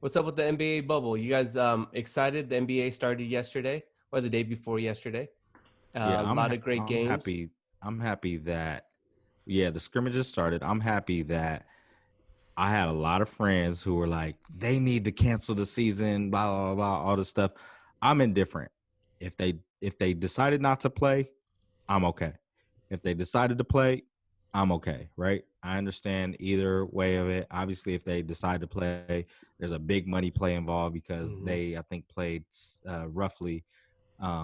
What's up with the NBA bubble? You guys excited? The NBA started yesterday or the day before yesterday. Yeah, A lot of great I'm games. happy. I'm happy that the scrimmages started. I'm happy that I had a lot of friends who were like, they need to cancel the season, blah blah blah, all this stuff. I'm indifferent. If they decided not to play, I'm okay. If they decided to play, I'm okay, right? I understand either way of it. Obviously, if they decide to play, there's a big money play involved because Hmm. they, I think, played roughly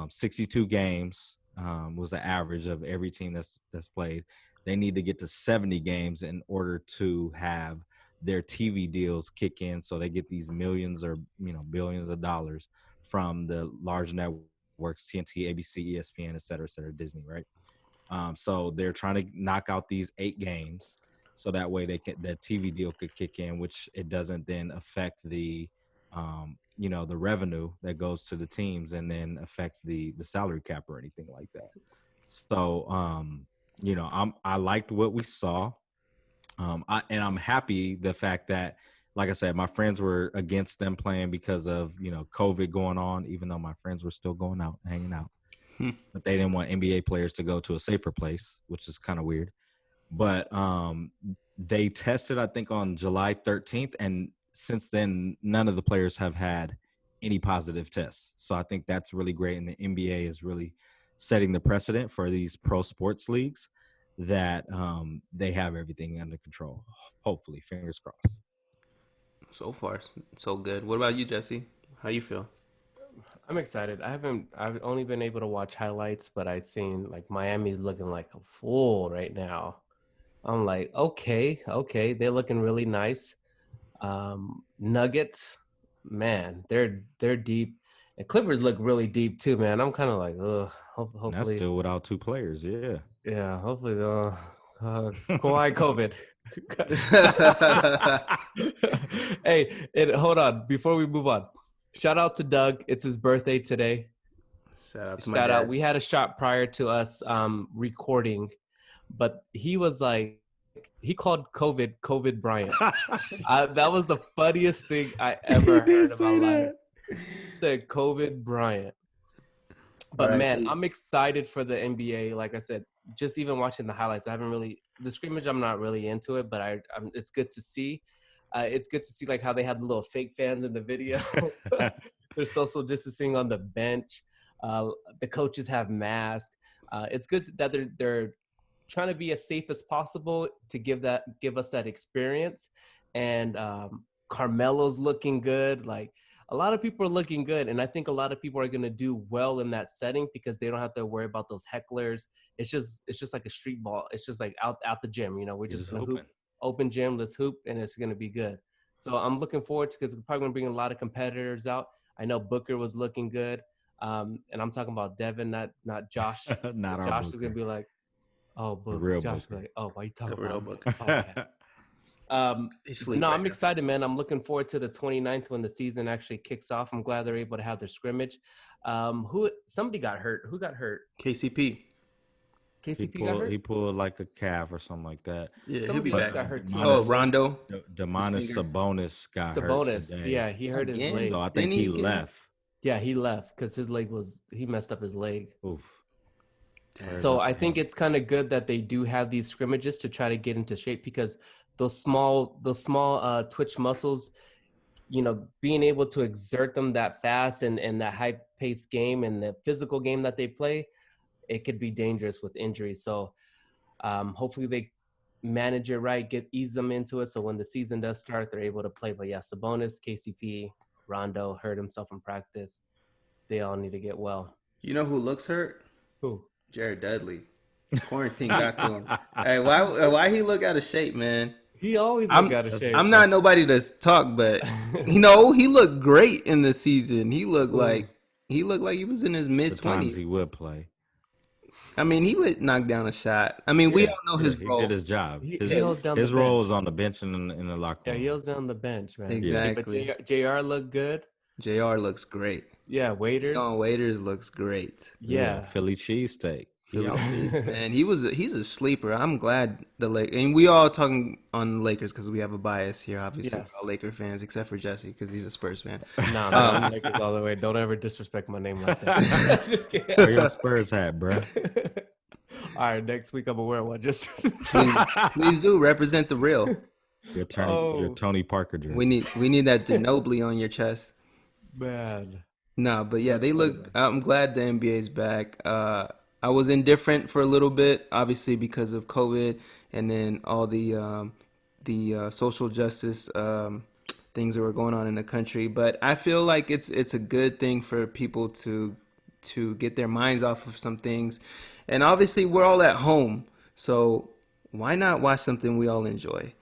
62 games was the average of every team that's played. They need to get to 70 games in order to have their TV deals kick in, so they get these millions or billions of dollars from the large networks, TNT, ABC, ESPN, et cetera, Disney, right? So they're trying to knock out these 8 games, so that way that TV deal could kick in, which it doesn't then affect the revenue that goes to the teams, and then affect the salary cap or anything like that. So I liked what we saw. I'm happy the fact that, like I said, my friends were against them playing because of COVID going on, even though my friends were still going out hanging out, but they didn't want NBA players to go to a safer place, which is kind of weird. But they tested, I think, on July 13th, and since then, none of the players have had any positive tests. So I think that's really great, and the NBA is really setting the precedent for these pro sports leagues that they have everything under control. Hopefully, fingers crossed. So far, so good. What about you, Jesse? How you feel? I'm excited. I've only been able to watch highlights, but I've seen like Miami's looking like a fool right now. I'm like, okay, they're looking really nice. Nuggets, man, they're deep. And Clippers look really deep too, man. I'm kind of like, ugh. And that's Hopefully, still without 2 players. Yeah. yeah. Hopefully, Kawhi COVID. Hey, and hold on before we move on. Shout out to Doug. It's his birthday today. Shout out to my Shout out. dad. We had a shot prior to us recording, but he was like, he called COVID Bryant. That was the funniest thing I ever He heard did in my say life. that. The COVID Bryant. But Right. man, I'm excited for the NBA. Like I said, just even watching the highlights, I haven't really the scrimmage. I'm not really into it, but it's good to see. It's good to see like how they had the little fake fans in the video. They're social distancing on the bench. Uh, the coaches have masks. It's good that they're trying to be as safe as possible to give us that experience. And Carmelo's looking good. Like a lot of people are looking good, and I think a lot of people are going to do well in that setting because they don't have to worry about those hecklers. It's just like a street ball. It's just like out the gym. We're You're just just gonna hoop, hoping. open gym, let's hoop, and it's gonna be good. So I'm looking forward to because we're probably gonna bring a lot of competitors out. I know Booker was looking good, and I'm talking about Devin, not Josh. Not our Josh is gonna Booker, be like, oh, the Booker. real Josh will be Booker. like, oh, why you The talking real about me? book. Oh, okay. He's But asleep no, right I'm now. excited, man. I'm looking forward to the 29th when the season actually kicks off. I'm glad they're able to have their scrimmage. Who somebody got hurt? Who got hurt? KCP. he KCP got pulled hurt. he pulled like a calf or something like that. Yeah, he'll be Somebody But else back. got hurt too. Oh, Demonis Rondo. His Demonis finger. Sabonis got hurt Sabonis, today, yeah, he hurt his Again? leg. so I Didn't think he he get? left. Yeah, he left because he messed up his leg. Oof. Damn. Prayers So up I to think him. it's kind of good that they do have these scrimmages to try to get into shape because those small twitch muscles, being able to exert them that fast and that high paced game and the physical game that they play, it could be dangerous with injuries. So hopefully they manage it right, ease them into it. So when the season does start, they're able to play. But yeah, Sabonis, KCP, Rondo hurt himself in practice. They all need to get well. You know who looks hurt? Who? Jared Dudley. Quarantine got to him. Hey, why he look out of shape, man? He always look I'm out of That's shape. I'm not that's nobody to talk, but he looked great in the season. He looked like he was in his mid the times 20s. he would play. I mean, he would knock down a shot. I mean, we Yeah, all know yeah, his he did role. his job. he His Yeah, holds down the his role bench. is on the bench and in the locker Yeah, he room. holds down the bench, man. Yeah, Hey, but exactly. JR looked good. JR looks great. Yeah, Dion waiters. Waiters looks great. yeah. Yeah, Philly cheesesteak. Philly Yep. Cheese, man. He's a sleeper. I'm glad the Lakers, and we all talking on the Lakers because we have a bias here. Obviously, we're all Yes. Laker fans except for Jesse because he's a Spurs fan. Nah, man, I'm Lakers all the way. Don't ever disrespect my name like that. Just kidding. Where your Spurs hat, bruh? All right, next week I'm gonna wear one. Just Please do represent the real. Your Oh. Tony Parker jersey. We need that Ginobili on your chest. man. No, but yeah, That's they funny, look. man. I'm glad the NBA is back. I was indifferent for a little bit, obviously because of COVID, and then all the social justice things that were going on in the country. But I feel like it's a good thing for people to get their minds off of some things, and obviously we're all at home, so why not watch something we all enjoy?